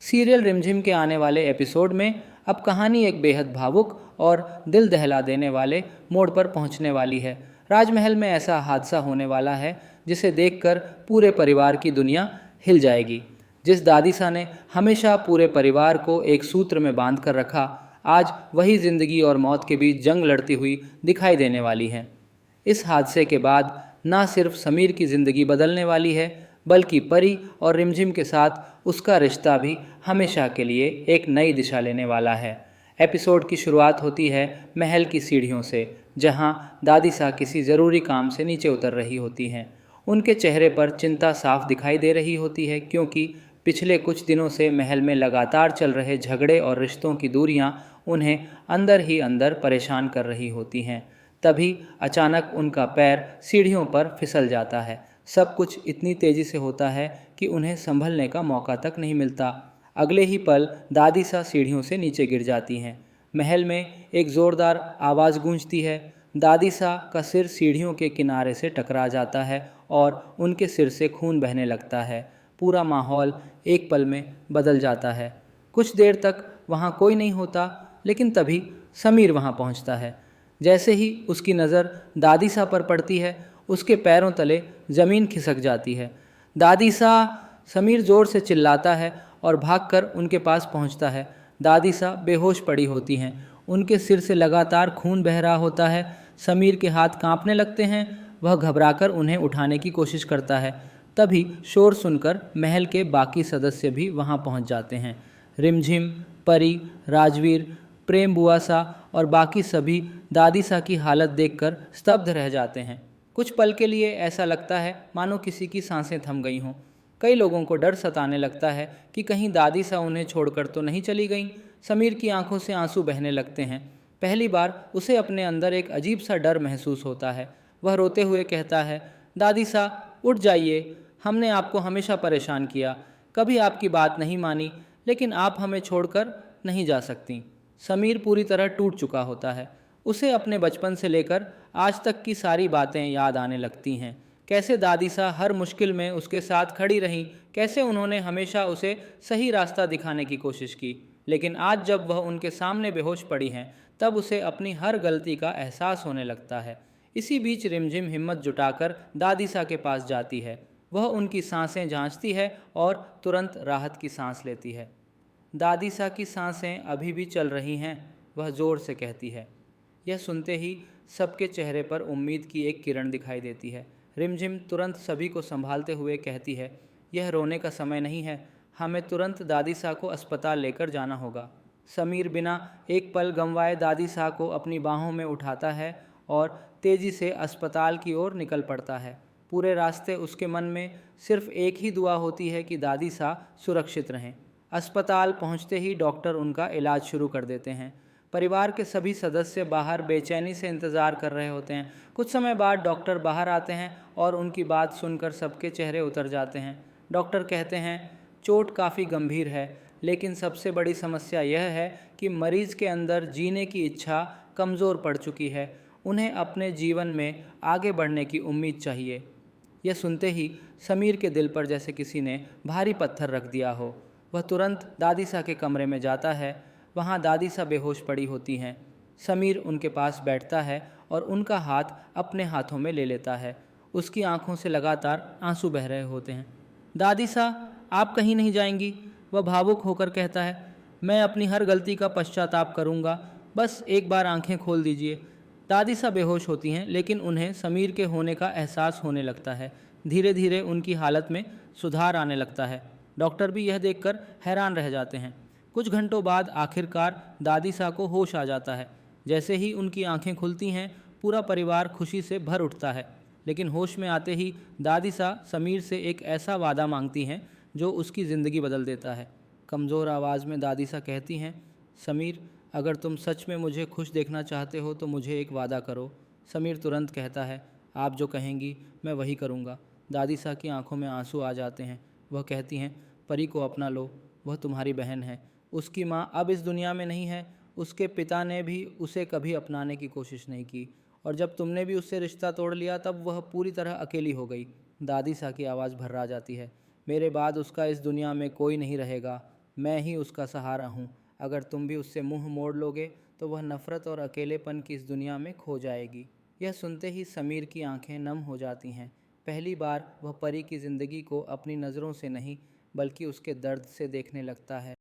Serial रिमझिम के आने वाले एपिसोड में अब कहानी एक बेहद भावुक और दिल दहला देने वाले मोड़ पर पहुंचने वाली है। राजमहल में ऐसा हादसा होने वाला है जिसे देखकर पूरे परिवार की दुनिया हिल जाएगी। जिस दादीसा ने हमेशा पूरे परिवार को एक सूत्र में बांध कर रखा, आज वही जिंदगी और मौत के बीच जंग लड़ती हुई दिखाई देने वाली है। इस हादसे के बाद न सिर्फ समीर की ज़िंदगी बदलने वाली है, बल्कि परी और रिमझिम के साथ उसका रिश्ता भी हमेशा के लिए एक नई दिशा लेने वाला है। एपिसोड की शुरुआत होती है महल की सीढ़ियों से, जहां दादीसा किसी ज़रूरी काम से नीचे उतर रही होती हैं। उनके चेहरे पर चिंता साफ दिखाई दे रही होती है, क्योंकि पिछले कुछ दिनों से महल में लगातार चल रहे झगड़े और रिश्तों की दूरियां उन्हें अंदर ही अंदर परेशान कर रही होती हैं। तभी अचानक उनका पैर सीढ़ियों पर फिसल जाता है। सब कुछ इतनी तेज़ी से होता है कि उन्हें संभलने का मौका तक नहीं मिलता। अगले ही पल दादीसा सीढ़ियों से नीचे गिर जाती हैं। महल में एक ज़ोरदार आवाज़ गूंजती है। दादीसा का सिर सीढ़ियों के किनारे से टकरा जाता है और उनके सिर से खून बहने लगता है। पूरा माहौल एक पल में बदल जाता है। कुछ देर तक वहाँ कोई नहीं होता, लेकिन तभी समीर वहाँ पहुँचता है। जैसे ही उसकी नज़र दादीसा पर पड़ती है, उसके पैरों तले ज़मीन खिसक जाती है। दादीसा! समीर ज़ोर से चिल्लाता है और भागकर उनके पास पहुंचता है। दादीसा बेहोश पड़ी होती हैं। उनके सिर से लगातार खून बह रहा होता है। समीर के हाथ कांपने लगते हैं। वह घबराकर उन्हें उठाने की कोशिश करता है। तभी शोर सुनकर महल के बाकी सदस्य भी वहां पहुंच जाते हैं। रिमझिम, परी, राजवीर, प्रेम बुआ सा और बाकी सभी दादीसा की हालत देखकर स्तब्ध रह जाते हैं। कुछ पल के लिए ऐसा लगता है मानो किसी की सांसें थम गई हों। कई लोगों को डर सताने लगता है कि कहीं दादीसा उन्हें छोड़कर तो नहीं चली गईं। समीर की आंखों से आंसू बहने लगते हैं। पहली बार उसे अपने अंदर एक अजीब सा डर महसूस होता है। वह रोते हुए कहता है, दादीसा उठ जाइए, हमने आपको हमेशा परेशान किया, कभी आपकी बात नहीं मानी, लेकिन आप हमें छोड़कर नहीं जा सकती। समीर पूरी तरह टूट चुका होता है। उसे अपने बचपन से लेकर आज तक की सारी बातें याद आने लगती हैं। कैसे दादीसा हर मुश्किल में उसके साथ खड़ी रहीं, कैसे उन्होंने हमेशा उसे सही रास्ता दिखाने की कोशिश की। लेकिन आज जब वह उनके सामने बेहोश पड़ी हैं, तब उसे अपनी हर गलती का एहसास होने लगता है। इसी बीच रिमझिम हिम्मत जुटाकर दादीसा के पास जाती है। वह उनकी सांसें जांचती है और तुरंत राहत की सांस लेती है। दादीसा की सांसें अभी भी चल रही हैं, वह ज़ोर से कहती है। यह सुनते ही सबके चेहरे पर उम्मीद की एक किरण दिखाई देती है। रिमझिम तुरंत सभी को संभालते हुए कहती है, यह रोने का समय नहीं है, हमें तुरंत दादीसा को अस्पताल लेकर जाना होगा। समीर बिना एक पल गंवाए दादीसा को अपनी बाहों में उठाता है और तेज़ी से अस्पताल की ओर निकल पड़ता है। पूरे रास्ते उसके मन में सिर्फ एक ही दुआ होती है कि दादीसा सुरक्षित रहें। अस्पताल पहुंचते ही डॉक्टर उनका इलाज शुरू कर देते हैं। परिवार के सभी सदस्य बाहर बेचैनी से इंतज़ार कर रहे होते हैं। कुछ समय बाद डॉक्टर बाहर आते हैं और उनकी बात सुनकर सबके चेहरे उतर जाते हैं। डॉक्टर कहते हैं, चोट काफ़ी गंभीर है, लेकिन सबसे बड़ी समस्या यह है कि मरीज़ के अंदर जीने की इच्छा कमज़ोर पड़ चुकी है। उन्हें अपने जीवन में आगे बढ़ने की उम्मीद चाहिए। यह सुनते ही समीर के दिल पर जैसे किसी ने भारी पत्थर रख दिया हो। वह तुरंत दादीसा के कमरे में जाता है। वहाँ दादीसा बेहोश पड़ी होती हैं। समीर उनके पास बैठता है और उनका हाथ अपने हाथों में ले लेता है। उसकी आंखों से लगातार आंसू बह रहे होते हैं। दादीसा, आप कहीं नहीं जाएंगी? वह भावुक होकर कहता है, मैं अपनी हर गलती का पश्चाताप करूँगा, बस एक बार आंखें खोल दीजिए। दादीसा बेहोश होती हैं, लेकिन उन्हें समीर के होने का एहसास होने लगता है। धीरे धीरे उनकी हालत में सुधार आने लगता है। डॉक्टर भी यह देखकर हैरान रह जाते हैं। कुछ घंटों बाद आखिरकार दादीसा को होश आ जाता है। जैसे ही उनकी आंखें खुलती हैं, पूरा परिवार खुशी से भर उठता है। लेकिन होश में आते ही दादीसा समीर से एक ऐसा वादा मांगती हैं जो उसकी ज़िंदगी बदल देता है। कमज़ोर आवाज़ में दादीसा कहती हैं, समीर, अगर तुम सच में मुझे खुश देखना चाहते हो तो मुझे एक वादा करो। समीर तुरंत कहता है, आप जो कहेंगी मैं वही करूँगा। दादीसा की आंखों में आंसू आ जाते हैं। वह कहती हैं, परी को अपना लो, वह तुम्हारी बहन है। उसकी माँ अब इस दुनिया में नहीं है। उसके पिता ने भी उसे कभी अपनाने की कोशिश नहीं की, और जब तुमने भी उससे रिश्ता तोड़ लिया तब वह पूरी तरह अकेली हो गई। दादीसा की आवाज़ भर्रा जाती है, मेरे बाद उसका इस दुनिया में कोई नहीं रहेगा। मैं ही उसका सहारा हूँ। अगर तुम भी उससे मुंह मोड़ लोगे तो वह नफ़रत और अकेलेपन की इस दुनिया में खो जाएगी। यह सुनते ही समीर की आंखें नम हो जाती हैं। पहली बार वह परी की ज़िंदगी को अपनी नज़रों से नहीं बल्कि उसके दर्द से देखने लगता है।